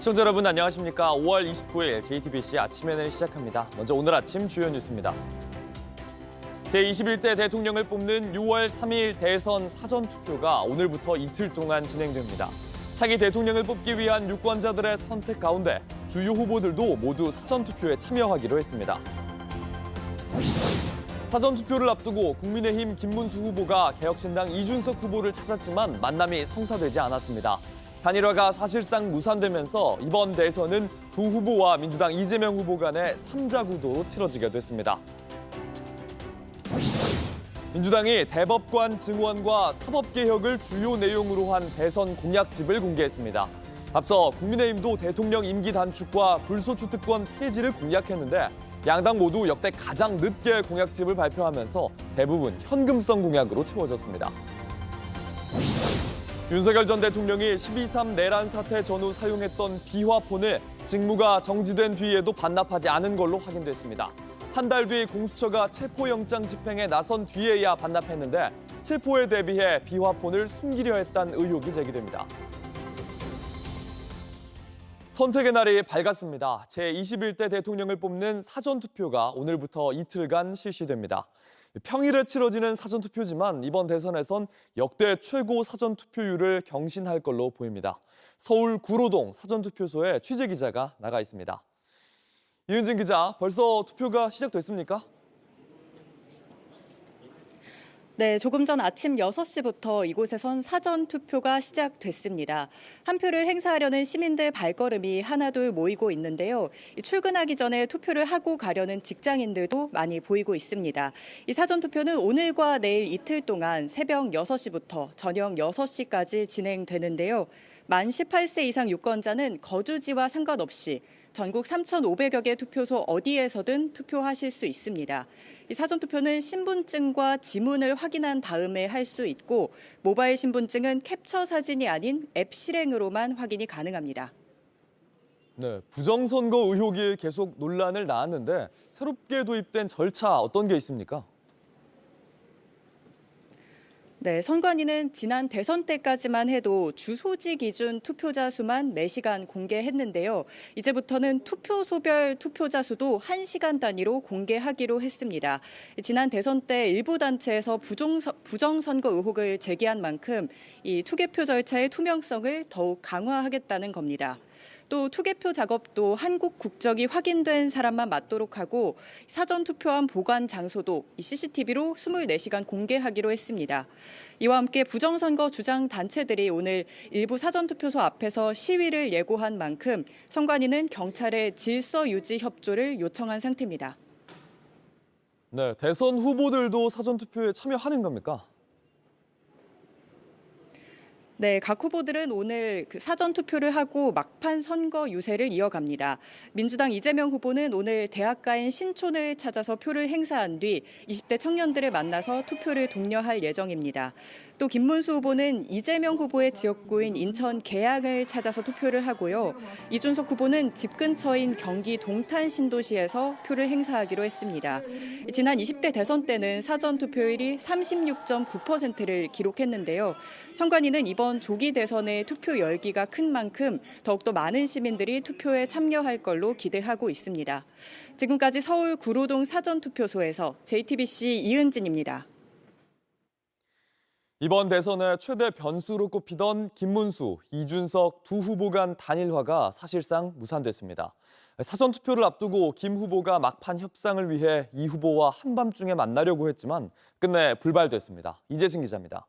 시청자 여러분 안녕하십니까. 5월 29일 JTBC 아침에는 시작합니다. 먼저 오늘 아침 주요 뉴스입니다. 제21대 대통령을 뽑는 6월 3일 대선 사전투표가 오늘부터 이틀 동안 진행됩니다. 차기 대통령을 뽑기 위한 유권자들의 선택 가운데 주요 후보들도 모두 사전투표에 참여하기로 했습니다. 사전투표를 앞두고 국민의힘 김문수 후보가 개혁신당 이준석 후보를 찾았지만 만남이 성사되지 않았습니다. 단일화가 사실상 무산되면서 이번 대선은 두 후보와 민주당 이재명 후보 간의 3자 구도로 치러지게 됐습니다. 민주당이 대법관 증원과 사법개혁을 주요 내용으로 한 대선 공약집을 공개했습니다. 앞서 국민의힘도 대통령 임기 단축과 불소추 특권 폐지를 공약했는데 양당 모두 역대 가장 늦게 공약집을 발표하면서 대부분 현금성 공약으로 채워졌습니다. 윤석열 전 대통령이 12.3 내란 사태 전후 사용했던 비화폰을 직무가 정지된 뒤에도 반납하지 않은 걸로 확인됐습니다. 한 달 뒤 공수처가 체포영장 집행에 나선 뒤에야 반납했는데 체포에 대비해 비화폰을 숨기려 했다는 의혹이 제기됩니다. 선택의 날이 밝았습니다. 제21대 대통령을 뽑는 사전투표가 오늘부터 이틀간 실시됩니다. 평일에 치러지는 사전투표지만 이번 대선에선 역대 최고 사전투표율을 경신할 걸로 보입니다. 서울 구로동 사전투표소에 취재기자가 나가 있습니다. 이은진 기자, 벌써 투표가 시작됐습니까? 네, 조금 전 아침 6시부터 이곳에선 사전투표가 시작됐습니다. 한 표를 행사하려는 시민들 발걸음이 하나둘 모이고 있는데요. 출근하기 전에 투표를 하고 가려는 직장인들도 많이 보이고 있습니다. 이 사전투표는 오늘과 내일 이틀 동안 새벽 6시부터 저녁 6시까지 진행되는데요. 만 18세 이상 유권자는 거주지와 상관없이 전국 3,500여 개 투표소 어디에서든 투표하실 수 있습니다. 이 사전투표는 신분증과 지문을 확인한 다음에 할 수 있고 모바일 신분증은 캡처 사진이 아닌 앱 실행으로만 확인이 가능합니다. 네, 부정선거 의혹이 계속 논란을 낳았는데 새롭게 도입된 절차 어떤 게 있습니까? 네, 선관위는 지난 대선 때까지만 해도 주소지 기준 투표자 수만 매시간 공개했는데요. 이제부터는 투표소별 투표자 수도 1시간 단위로 공개하기로 했습니다. 지난 대선 때 일부 단체에서 부정선거 의혹을 제기한 만큼 이 투개표 절차의 투명성을 더욱 강화하겠다는 겁니다. 또 투개표 작업도 한국 국적이 확인된 사람만 맡도록 하고 사전투표함 보관 장소도 CCTV로 24시간 공개하기로 했습니다. 이와 함께 부정선거 주장 단체들이 오늘 일부 사전투표소 앞에서 시위를 예고한 만큼 선관위는 경찰에 질서 유지 협조를 요청한 상태입니다. 네, 대선 후보들도 사전투표에 참여하는 겁니까? 네, 각 후보들은 오늘 사전 투표를 하고 막판 선거 유세를 이어갑니다. 민주당 이재명 후보는 오늘 대학가인 신촌을 찾아서 표를 행사한 뒤 20대 청년들을 만나서 투표를 독려할 예정입니다. 또 김문수 후보는 이재명 후보의 지역구인 인천 계양을 찾아서 투표를 하고요. 이준석 후보는 집 근처인 경기 동탄 신도시에서 표를 행사하기로 했습니다. 지난 20대 대선 때는 사전 투표율이 36.9%를 기록했는데요. 선관위는 이번 조기 대선의 투표 열기가 큰 만큼 더욱더 많은 시민들이 투표에 참여할 걸로 기대하고 있습니다. 지금까지 서울 구로동 사전투표소에서 JTBC 이은진입니다. 이번 대선의 최대 변수로 꼽히던 김문수, 이준석 두 후보 간 단일화가 사실상 무산됐습니다. 사전투표를 앞두고 김 후보가 막판 협상을 위해 이 후보와 한밤중에 만나려고 했지만 끝내 불발됐습니다. 이재승 기자입니다.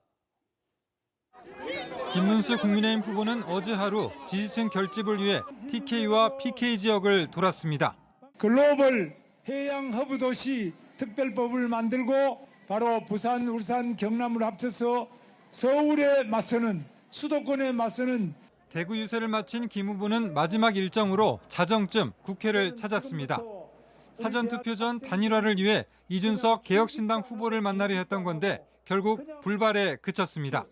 김문수 국민의힘 후보는 어제 하루 지지층 결집을 위해 TK와 PK 지역을 돌았습니다. 글로벌 해양 허브 도시 특별법을 만들고 바로 부산, 울산, 경남을 합쳐서 서울에 맞서는 수도권에 맞서는 대구 유세를 마친 김 후보는 마지막 일정으로 자정쯤 국회를 찾았습니다. 사전투표 전 단일화를 위해 이준석 개혁신당 후보를 만나려 했던 건데 결국 불발에 그쳤습니다.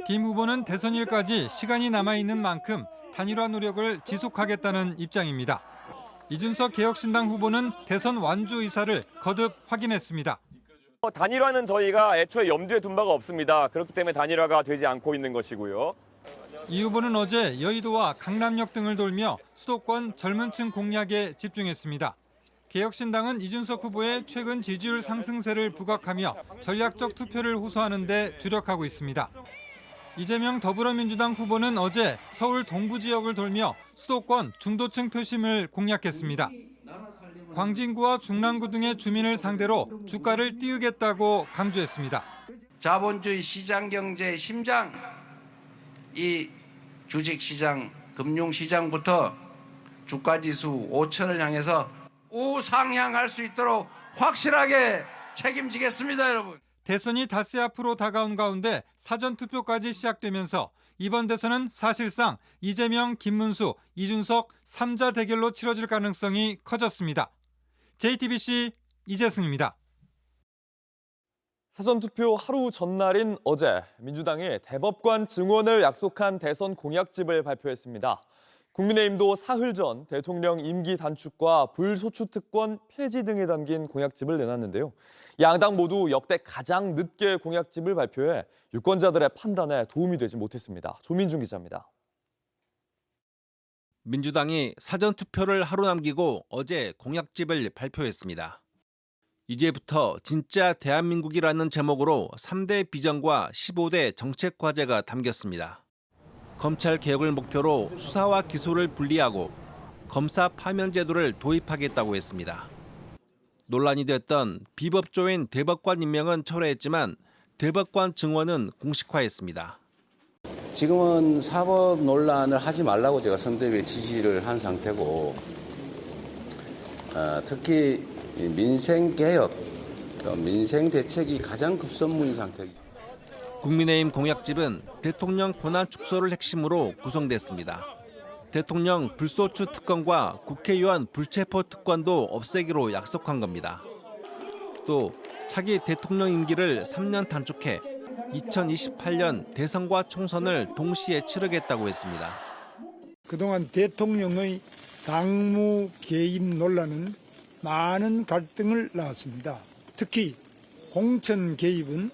김 후보는 대선일까지 시간이 남아있는 만큼 단일화 노력을 지속하겠다는 입장입니다. 이준석 개혁신당 후보는 대선 완주 의사를 거듭 확인했습니다. 단일화는 저희가 애초에 염두에 둔 바가 없습니다. 그렇기 때문에 단일화가 되지 않고 있는 것이고요. 이 후보는 어제 여의도와 강남역 등을 돌며 수도권 젊은 층 공략에 집중했습니다. 개혁신당은 이준석 후보의 최근 지지율 상승세를 부각하며 전략적 투표를 호소하는 데 주력하고 있습니다. 이재명 더불어민주당 후보는 어제 서울 동부 지역을 돌며 수도권 중도층 표심을 공략했습니다. 광진구와 중랑구 등의 주민을 상대로 주가를 띄우겠다고 강조했습니다. 자본주의 시장 경제의 심장, 이 주식시장, 금융시장부터 주가지수 5천을 향해서 우상향할 수 있도록 확실하게 책임지겠습니다, 여러분. 대선이 닷새 앞으로 다가온 가운데 사전투표까지 시작되면서 이번 대선은 사실상 이재명, 김문수, 이준석 3자 대결로 치러질 가능성이 커졌습니다. JTBC 이재승입니다. 사전투표 하루 전날인 어제 민주당이 대법관 증언을 약속한 대선 공약집을 발표했습니다. 국민의힘도 사흘 전 대통령 임기 단축과 불소추 특권 폐지 등이 담긴 공약집을 내놨는데요. 양당 모두 역대 가장 늦게 공약집을 발표해 유권자들의 판단에 도움이 되지 못했습니다. 조민중 기자입니다. 민주당이 사전투표를 하루 남기고 어제 공약집을 발표했습니다. 이제부터 진짜 대한민국이라는 제목으로 3대 비전과 15대 정책 과제가 담겼습니다. 검찰 개혁을 목표로 수사와 기소를 분리하고 검사 파면 제도를 도입하겠다고 했습니다. 논란이 됐던 비법조인 대법관 임명은 철회했지만 대법관 증언은 공식화했습니다. 지금은 사법 논란을 하지 말라고 제가 선대위에 지시를 한 상태고 특히 민생개혁, 민생대책이 가장 급선무인 상태입니다. 국민의힘 공약집은 대통령 권한 축소를 핵심으로 구성됐습니다. 대통령 불소추 특권과 국회의원 불체포 특권도 없애기로 약속한 겁니다. 또 차기 대통령 임기를 3년 단축해 2028년 대선과 총선을 동시에 치르겠다고 했습니다. 그동안 대통령의 당무 개입 논란은 많은 갈등을 낳았습니다. 특히 공천 개입은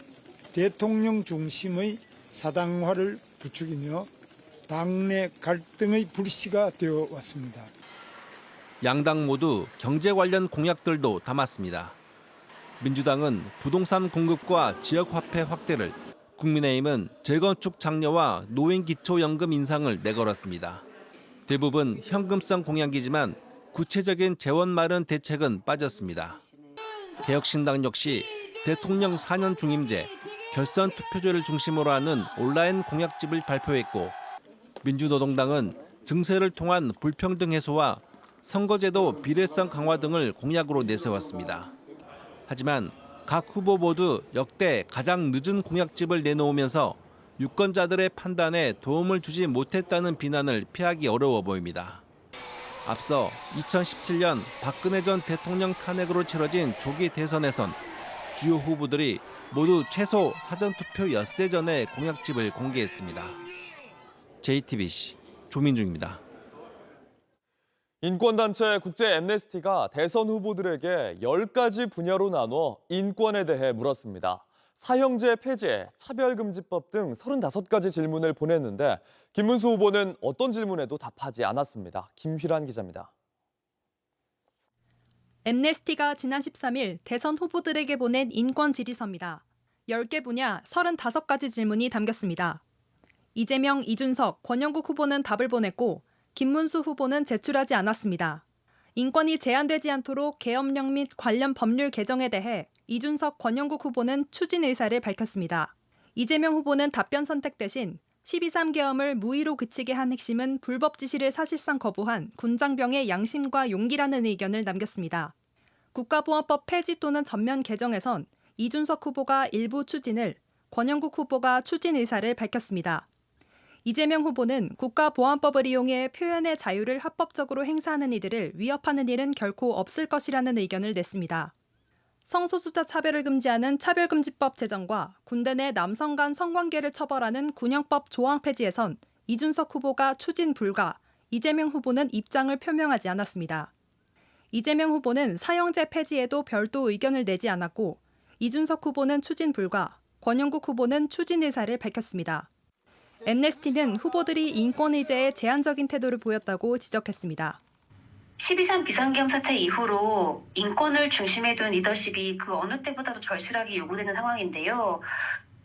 대통령 중심의 사당화를 부추기며 당내 갈등의 불씨가 되어 왔습니다. 양당 모두 경제 관련 공약들도 담았습니다. 민주당은 부동산 공급과 지역화폐 확대를, 국민의힘은 재건축 장려와 노인 기초연금 인상을 내걸었습니다. 대부분 현금성 공약이지만 구체적인 재원 마련 대책은 빠졌습니다. 개혁신당 역시 대통령 4년 중임제, 결선 투표제를 중심으로 하는 온라인 공약집을 발표했고 민주노동당은 증세를 통한 불평등 해소와 선거제도 비례성 강화 등을 공약으로 내세웠습니다. 하지만 각 후보 모두 역대 가장 늦은 공약집을 내놓으면서 유권자들의 판단에 도움을 주지 못했다는 비난을 피하기 어려워 보입니다. 앞서 2017년 박근혜 전 대통령 탄핵으로 치러진 조기 대선에선 주요 후보들이 모두 최소 사전투표 엿새 전에 공약집을 공개했습니다. JTBC 조민중입니다. 인권단체 국제 앰네스티가 대선 후보들에게 10가지 분야로 나눠 인권에 대해 물었습니다. 사형제 폐지, 차별금지법 등 35가지 질문을 보냈는데 김문수 후보는 어떤 질문에도 답하지 않았습니다. 김휘란 기자입니다. 앰네스티가 지난 13일 대선 후보들에게 보낸 인권 질의서입니다. 10개 분야 35가지 질문이 담겼습니다. 이재명, 이준석, 권영국 후보는 답을 보냈고 김문수 후보는 제출하지 않았습니다. 인권이 제한되지 않도록 계엄령 및 관련 법률 개정에 대해 이준석, 권영국 후보는 추진 의사를 밝혔습니다. 이재명 후보는 답변 선택 대신 12.3 계엄을 무의로 그치게 한 핵심은 불법 지시를 사실상 거부한 군장병의 양심과 용기라는 의견을 남겼습니다. 국가보안법 폐지 또는 전면 개정에선 이준석 후보가 일부 추진을, 권영국 후보가 추진 의사를 밝혔습니다. 이재명 후보는 국가보안법을 이용해 표현의 자유를 합법적으로 행사하는 이들을 위협하는 일은 결코 없을 것이라는 의견을 냈습니다. 성소수자 차별을 금지하는 차별금지법 제정과 군대 내 남성 간 성관계를 처벌하는 군형법 조항 폐지에선 이준석 후보가 추진 불가, 이재명 후보는 입장을 표명하지 않았습니다. 이재명 후보는 사형제 폐지에도 별도 의견을 내지 않았고 이준석 후보는 추진 불가, 권영국 후보는 추진 의사를 밝혔습니다. 엠네스티는 후보들이 인권 의제에 제한적인 태도를 보였다고 지적했습니다. 12.3 비상계엄 사태 이후로 인권을 중심에 둔 리더십이 그 어느 때보다도 절실하게 요구되는 상황인데요.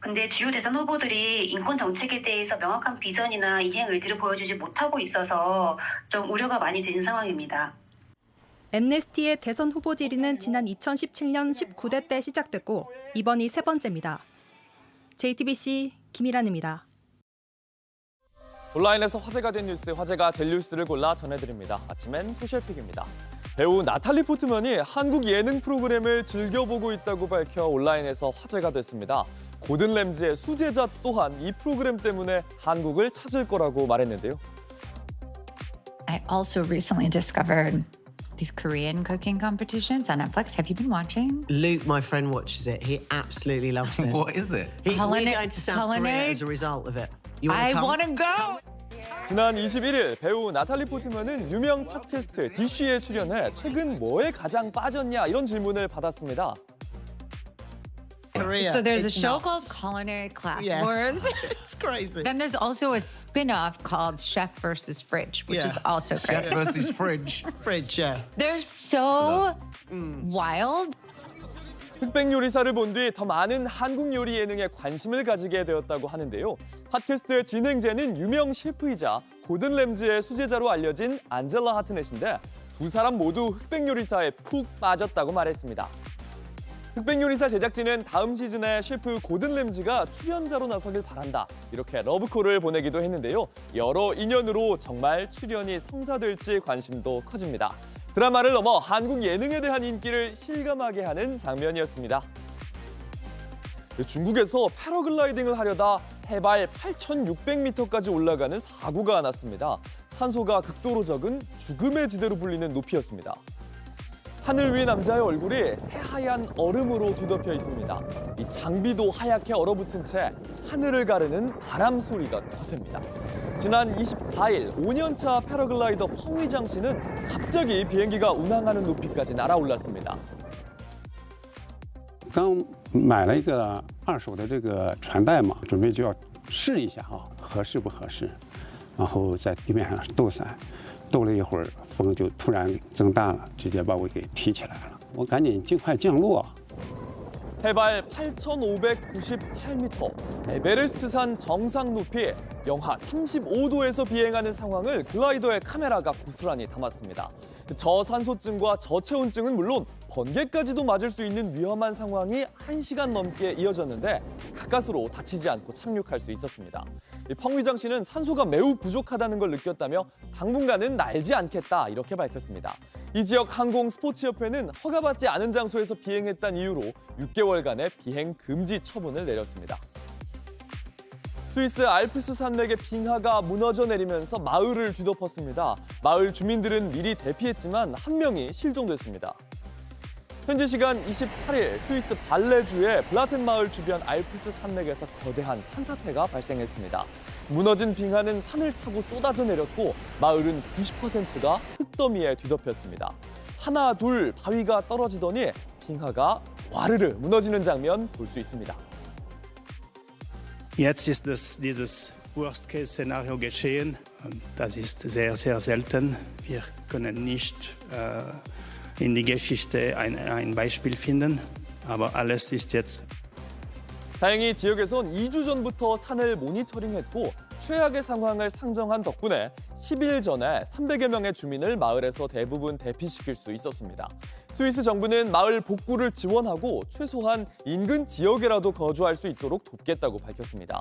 근데 주요 대선 후보들이 인권 정책에 대해서 명확한 비전이나 이행 의지를 보여주지 못하고 있어서 좀 우려가 많이 되는 상황입니다. 엠네스티의 대선 후보 질의는 지난 2017년 19대 때 시작됐고 이번이 세 번째입니다. JTBC 김일환입니다. 온라인에서 화제가 된 뉴스, 화제가 될 뉴스를 골라 전해드립니다. 아침엔 소셜픽입니다. 배우 나탈리 포트만이 한국 예능 프로그램을 즐겨보고 있다고 밝혀 온라인에서 화제가 됐습니다. 고든 램지의 수제자 또한 이 프로그램 때문에 한국을 찾을 거라고 말했는데요. I also recently discovered these Korean cooking competitions on Netflix. Have you been watching? Luke, my friend, watches it. He absolutely loves it. What is it? We're going to South Korea as a result of it. You I want want to to come? go. 지난 21일 배우 나탈리 포트만은 유명 팟캐스트 디쉬에 출연해 최근 뭐에 가장 빠졌냐 이런 질문을 받았습니다. Korea. So there's a It's show nuts. called Culinary Class Yeah. Wars. It's crazy. Then there's also a spin-off called Chef versus Fridge, which is also Chef great. versus fridge. Fridge, yeah. They're so wild. 흑백 요리사를 본 뒤 더 많은 한국 요리 예능에 관심을 가지게 되었다고 하는데요. 팟캐스트 진행자는 유명 셰프이자 고든 램지의 수제자로 알려진 안젤라 하트넷인데 두 사람 모두 흑백 요리사에 푹 빠졌다고 말했습니다. 흑백 요리사 제작진은 다음 시즌에 셰프 고든 램지가 출연자로 나서길 바란다. 이렇게 러브콜을 보내기도 했는데요. 여러 인연으로 정말 출연이 성사될지 관심도 커집니다. 드라마를 넘어 한국 예능에 대한 인기를 실감하게 하는 장면이었습니다. 중국에서 패러글라이딩을 하려다 해발 8,600m까지 올라가는 사고가 났습니다. 산소가 극도로 적은 죽음의 지대로 불리는 높이였습니다. 하늘 위 남자의 얼굴이 새하얀 얼음으로 뒤덮여 있습니다. 이 장비도 하얗게 얼어붙은 채 하늘을 가르는 바람 소리가 거셉니다. 지난 24일 5년차 패러글라이더 펑위장 씨는 갑자기 비행기가 운항하는 높이까지 날아올랐습니다. 刚买了一个二手的这个船带嘛，准备就要试一下合适不合适，然后在地面上斗伞，斗了一会儿，风就突然增大了，直接把我给提起来了。我赶紧尽快降落。 해발 8,598m, 에베레스트산 정상 높이 영하 35도에서 비행하는 상황을 글라이더의 카메라가 고스란히 담았습니다. 저산소증과 저체온증은 물론 번개까지도 맞을 수 있는 위험한 상황이 1시간 넘게 이어졌는데 가까스로 다치지 않고 착륙할 수 있었습니다. 펑위장 씨는 산소가 매우 부족하다는 걸 느꼈다며 당분간은 날지 않겠다 이렇게 밝혔습니다. 이 지역 항공 스포츠협회는 허가받지 않은 장소에서 비행했다는 이유로 6개월간의 비행 금지 처분을 내렸습니다. 스위스 알프스 산맥의 빙하가 무너져 내리면서 마을을 뒤덮었습니다. 마을 주민들은 미리 대피했지만 한 명이 실종됐습니다. 현지 시간 28일 스위스 발레주의 블라텐 마을 주변 알프스 산맥에서 거대한 산사태가 발생했습니다. 무너진 빙하는 산을 타고 쏟아져 내렸고 마을은 90%가 흙더미에 뒤덮였습니다. 하나 둘 바위가 떨어지더니 빙하가 와르르 무너지는 장면 볼 수 있습니다. Jetzt ist dieses Worst-Case-Szenario geschehen. Das ist sehr, sehr selten. Wir können nicht in die Geschichte ein Beispiel finden, aber alles ist jetzt. 다행히 지역에선 2주 전부터 산을 모니터링했고 최악의 상황을 상정한 덕분에 10일 전에 300여 명의 주민을 마을에서 대부분 대피시킬 수 있었습니다. 스위스 정부는 마을 복구를 지원하고 최소한 인근 지역에라도 거주할 수 있도록 돕겠다고 밝혔습니다.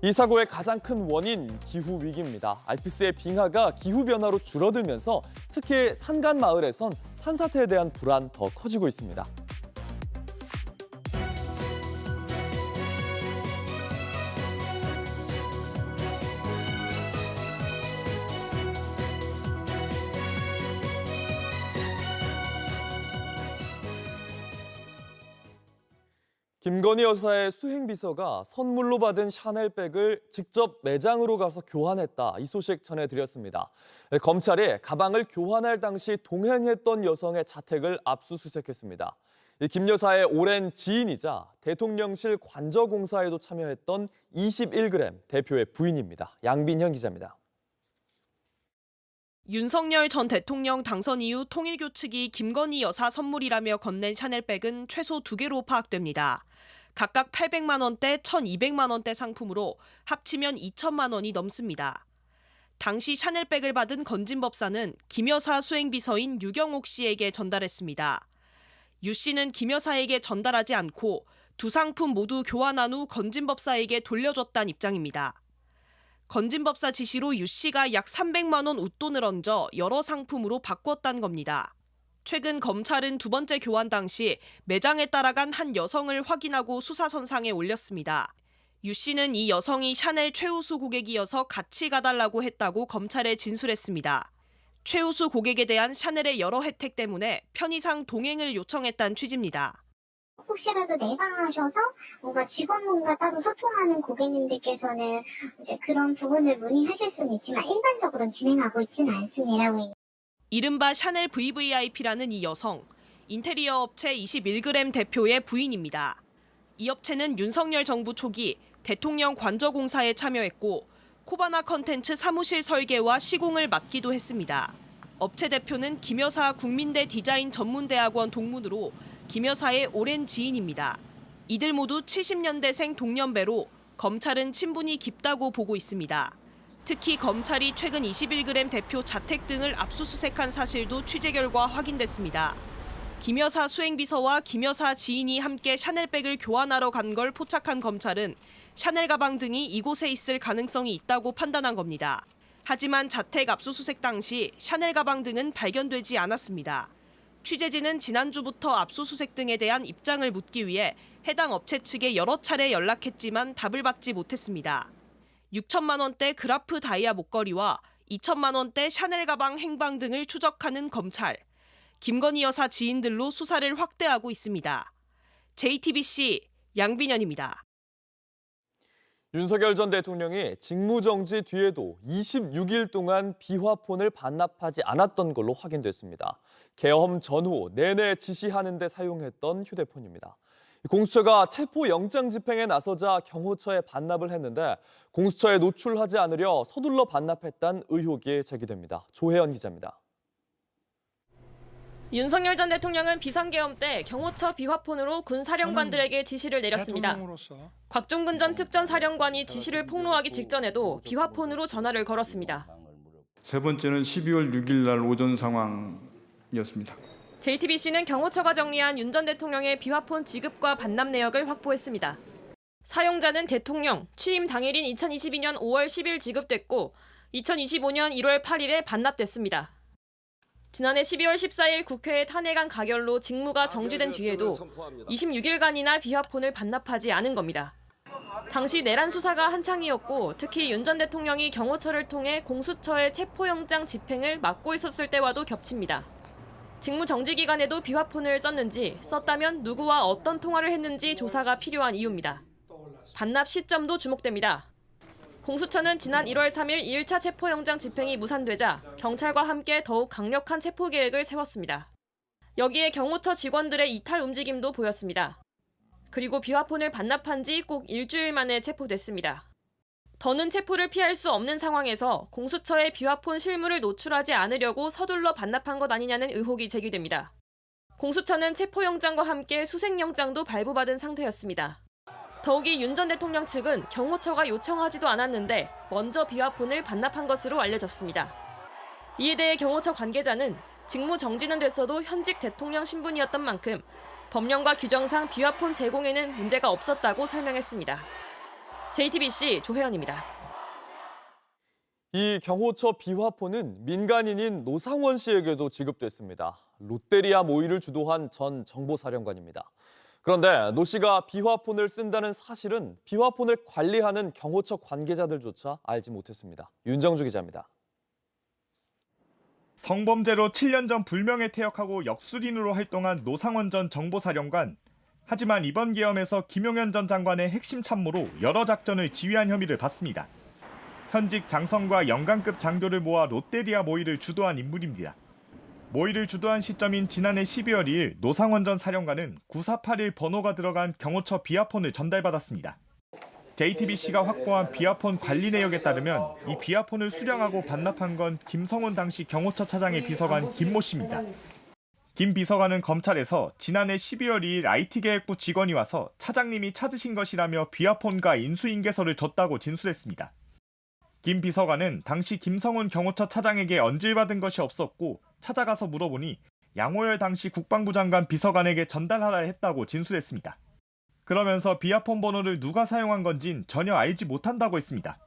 이 사고의 가장 큰 원인 기후 위기입니다. 알프스의 빙하가 기후 변화로 줄어들면서 특히 산간 마을에선 산사태에 대한 불안 더 커지고 있습니다. 김건희 여사의 수행비서가 선물로 받은 샤넬백을 직접 매장으로 가서 교환했다. 이 소식 전해드렸습니다. 검찰이 가방을 교환할 당시 동행했던 여성의 자택을 압수수색했습니다. 김 여사의 오랜 지인이자 대통령실 관저공사에도 참여했던 21g 대표의 부인입니다. 양빈현 기자입니다. 윤석열 전 대통령 당선 이후 통일교 측이 김건희 여사 선물이라며 건넨 샤넬백은 최소 2개로 파악됩니다. 각각 800만 원대, 1,200만 원대 상품으로 합치면 2천만 원이 넘습니다. 당시 샤넬백을 받은 건진법사는 김 여사 수행비서인 유경옥 씨에게 전달했습니다. 유 씨는 김 여사에게 전달하지 않고 두 상품 모두 교환한 후 건진법사에게 돌려줬다는 입장입니다. 건진법사 지시로 유 씨가 약 300만 원 웃돈을 얹어 여러 상품으로 바꿨다는 겁니다. 최근 검찰은 두 번째 교환 당시 매장에 따라간 한 여성을 확인하고 수사선상에 올렸습니다. 유 씨는 이 여성이 샤넬 최우수 고객이어서 같이 가달라고 했다고 검찰에 진술했습니다. 최우수 고객에 대한 샤넬의 여러 혜택 때문에 편의상 동행을 요청했다는 취지입니다. 혹시라도 내방하셔서 뭔가 직원분과 따로 소통하는 고객님들께서는 이제 그런 부분을 문의하실 수는 있지만 일반적으로는 진행하고 있지는 않습니다. 이른바 샤넬 VVIP라는 이 여성, 인테리어 업체 21g 대표의 부인입니다. 이 업체는 윤석열 정부 초기 대통령 관저공사에 참여했고 코바나 컨텐츠 사무실 설계와 시공을 맡기도 했습니다. 업체 대표는 김 여사 국민대 디자인 전문대학원 동문으로 김 여사의 오랜 지인입니다. 이들 모두 70년대생 동년배로 검찰은 친분이 깊다고 보고 있습니다. 특히 검찰이 최근 21g 대표 자택 등을 압수수색한 사실도 취재 결과 확인됐습니다. 김 여사 수행비서와 김 여사 지인이 함께 샤넬백을 교환하러 간 걸 포착한 검찰은 샤넬 가방 등이 이곳에 있을 가능성이 있다고 판단한 겁니다. 하지만 자택 압수수색 당시 샤넬 가방 등은 발견되지 않았습니다. 취재진은 지난주부터 압수수색 등에 대한 입장을 묻기 위해 해당 업체 측에 여러 차례 연락했지만 답을 받지 못했습니다. 6천만 원대 그라프 다이아 목걸이와 2천만 원대 샤넬 가방 행방 등을 추적하는 검찰. 김건희 여사 지인들로 수사를 확대하고 있습니다. JTBC 양빈현입니다. 윤석열 전 대통령이 직무정지 뒤에도 26일 동안 비화폰을 반납하지 않았던 걸로 확인됐습니다. 계엄 전후 내내 지시하는 데 사용했던 휴대폰입니다. 공수처가 체포영장 집행에 나서자 경호처에 반납을 했는데 공수처에 노출하지 않으려 서둘러 반납했다는 의혹이 제기됩니다. 조혜연 기자입니다. 윤석열 전 대통령은 비상계엄 때 경호처 비화폰으로 군 사령관들에게 지시를 내렸습니다. 곽종근 전 특전사령관이 지시를 폭로하기 직전에도 비화폰으로 전화를 걸었습니다. 세 번째는 12월 6일 날 오전 상황이었습니다. JTBC는 경호처가 정리한 윤 전 대통령의 비화폰 지급과 반납 내역을 확보했습니다. 사용자는 대통령, 취임 당일인 2022년 5월 10일 지급됐고 2025년 1월 8일에 반납됐습니다. 지난해 12월 14일 국회의 탄핵안 가결로 직무가 정지된 뒤에도 26일간이나 비화폰을 반납하지 않은 겁니다. 당시 내란 수사가 한창이었고 특히 윤 전 대통령이 경호처를 통해 공수처의 체포영장 집행을 막고 있었을 때와도 겹칩니다. 직무 정지 기간에도 비화폰을 썼는지, 썼다면 누구와 어떤 통화를 했는지 조사가 필요한 이유입니다. 반납 시점도 주목됩니다. 공수처는 지난 1월 3일 2일차 체포영장 집행이 무산되자 경찰과 함께 더욱 강력한 체포 계획을 세웠습니다. 여기에 경호처 직원들의 이탈 움직임도 보였습니다. 그리고 비화폰을 반납한 지 꼭 일주일 만에 체포됐습니다. 더는 체포를 피할 수 없는 상황에서 공수처에 비화폰 실물을 노출하지 않으려고 서둘러 반납한 것 아니냐는 의혹이 제기됩니다. 공수처는 체포영장과 함께 수색영장도 발부받은 상태였습니다. 더욱이 윤 전 대통령 측은 경호처가 요청하지도 않았는데 먼저 비화폰을 반납한 것으로 알려졌습니다. 이에 대해 경호처 관계자는 직무 정지는 됐어도 현직 대통령 신분이었던 만큼 법령과 규정상 비화폰 제공에는 문제가 없었다고 설명했습니다. JTBC 조혜연입니다. 이 경호처 비화폰은 민간인인 노상원 씨에게도 지급됐습니다. 롯데리아 모의를 주도한 전 정보사령관입니다. 그런데 노 씨가 비화폰을 쓴다는 사실은 비화폰을 관리하는 경호처 관계자들조차 알지 못했습니다. 윤정주 기자입니다. 성범죄로 7년 전 불명예 퇴역하고 역술인으로 활동한 노상원 전 정보사령관. 하지만 이번 계엄에서 김용현 전 장관의 핵심 참모로 여러 작전을 지휘한 혐의를 받습니다. 현직 장성과 영관급 장교를 모아 롯데리아 모의를 주도한 인물입니다. 모의를 주도한 시점인 지난해 12월 2일 노상원 전 사령관은 9481 번호가 들어간 경호처 비아폰을 전달받았습니다. JTBC가 확보한 비아폰 관리 내역에 따르면 이 비아폰을 수령하고 반납한 건 김성훈 당시 경호처 차장의 비서관 김모 씨입니다. 김 비서관은 검찰에서 지난해 12월 2일 IT계획부 직원이 와서 차장님이 찾으신 것이라며 비아폰과 인수인계서를 줬다고 진술했습니다. 김 비서관은 당시 김성훈 경호처 차장에게 언질받은 것이 없었고 찾아가서 물어보니 양호열 당시 국방부 장관 비서관에게 전달하라 했다고 진술했습니다. 그러면서 비아폰 번호를 누가 사용한 건진 전혀 알지 못한다고 했습니다.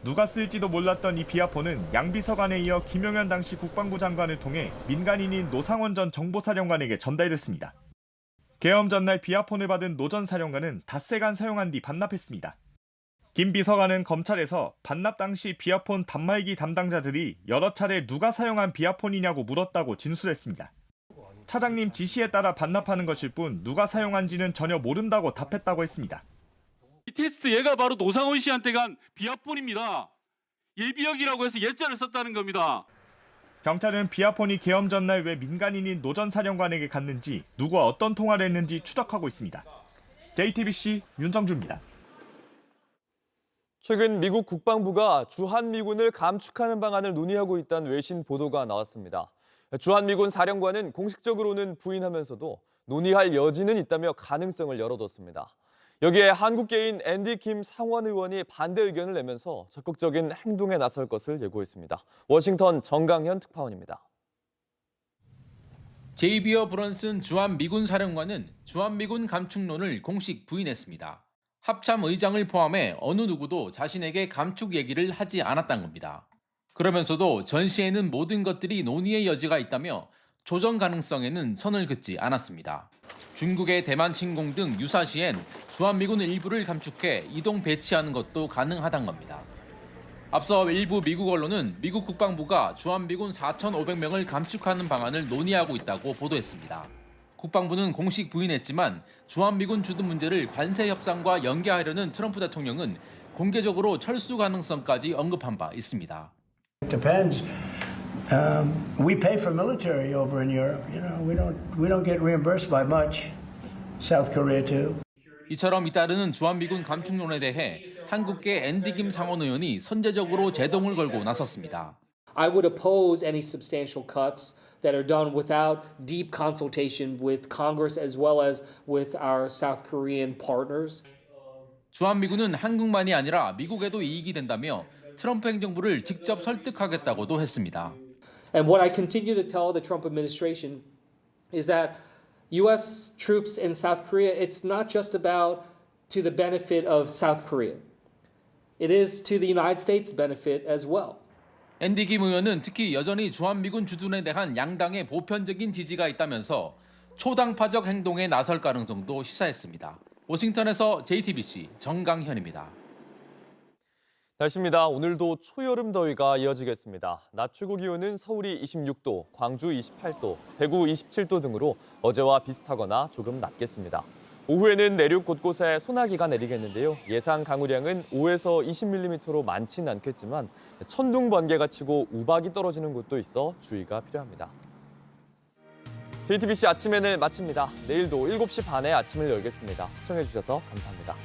누가 쓸지도 몰랐던 이 비아폰은 양 비서관에 이어 김용현 당시 국방부 장관을 통해 민간인인 노상원 전 정보사령관에게 전달됐습니다. 계엄 전날 비아폰을 받은 노 전 사령관은 닷새간 사용한 뒤 반납했습니다. 김 비서관은 검찰에서 반납 당시 비아폰 단말기 담당자들이 여러 차례 누가 사용한 비아폰이냐고 물었다고 진술했습니다. 차장님 지시에 따라 반납하는 것일 뿐 누가 사용한지는 전혀 모른다고 답했다고 했습니다. 이 테스트 얘가 바로 노상원 씨한테 간 비아폰입니다. 예비역이라고 해서 예자를 썼다는 겁니다. 경찰은 비아폰이 계엄 전날 왜 민간인인 노 전 사령관에게 갔는지 누구와 어떤 통화를 했는지 추적하고 있습니다. JTBC 윤정주입니다. 최근 미국 국방부가 주한미군을 감축하는 방안을 논의하고 있다는 외신 보도가 나왔습니다. 주한미군 사령관은 공식적으로는 부인하면서도 논의할 여지는 있다며 가능성을 열어뒀습니다. 여기에 한국계인 앤디 김 상원 의원이 반대 의견을 내면서 적극적인 행동에 나설 것을 예고했습니다. 워싱턴 정강현 특파원입니다. 제이비어 브런슨 주한미군 사령관은 주한미군 감축론을 공식 부인했습니다. 합참 의장을 포함해 어느 누구도 자신에게 감축 얘기를 하지 않았다는 겁니다. 그러면서도 전시에는 모든 것들이 논의의 여지가 있다며 조정 가능성에는 선을 긋지 않았습니다. 중국의 대만 침공 등 유사시엔 주한미군 일부를 감축해 이동 배치하는 것도 가능하다는 겁니다. 앞서 일부 미국 언론은 미국 국방부가 주한미군 4,500명을 감축하는 방안을 논의하고 있다고 보도했습니다. 국방부는 공식 부인했지만 주한미군 주둔 문제를 관세 협상과 연계하려는 트럼프 대통령은 공개적으로 철수 가능성까지 언급한 바 있습니다. It depends. We pay for military over in Europe. You know, we don't get reimbursed by much. South Korea too. 이처럼 잇따르는 주한미군 감축론에 대해 한국계 앤디 김 상원 의원이 선제적으로 제동을 걸고 나섰습니다. I would oppose any substantial cuts that are done without deep consultation with Congress as well as with our South Korean partners. 주한미군은 한국만이 아니라 미국에도 이익이 된다며 트럼프 행정부를 직접 설득하겠다고도 했습니다. And what I continue to tell the Trump administration is that U.S. troops in South Korea, it's not just about to the benefit of South Korea. It is to the United States' benefit as well. 앤디 김 의원은 특히 여전히 주한미군 주둔에 대한 양당의 보편적인 지지가 있다면서 초당파적 행동에 나설 가능성도 시사했습니다. 워싱턴에서 JTBC 정강현입니다. 날씨입니다. 오늘도 초여름 더위가 이어지겠습니다. 낮 최고 기온은 서울이 26도, 광주 28도, 대구 27도 등으로 어제와 비슷하거나 조금 낮겠습니다. 오후에는 내륙 곳곳에 소나기가 내리겠는데요. 예상 강우량은 5에서 20mm로 많지는 않겠지만 천둥, 번개가 치고 우박이 떨어지는 곳도 있어 주의가 필요합니다. JTBC 아침 N을 마칩니다. 내일도 7시 반에 아침을 열겠습니다. 시청해주셔서 감사합니다.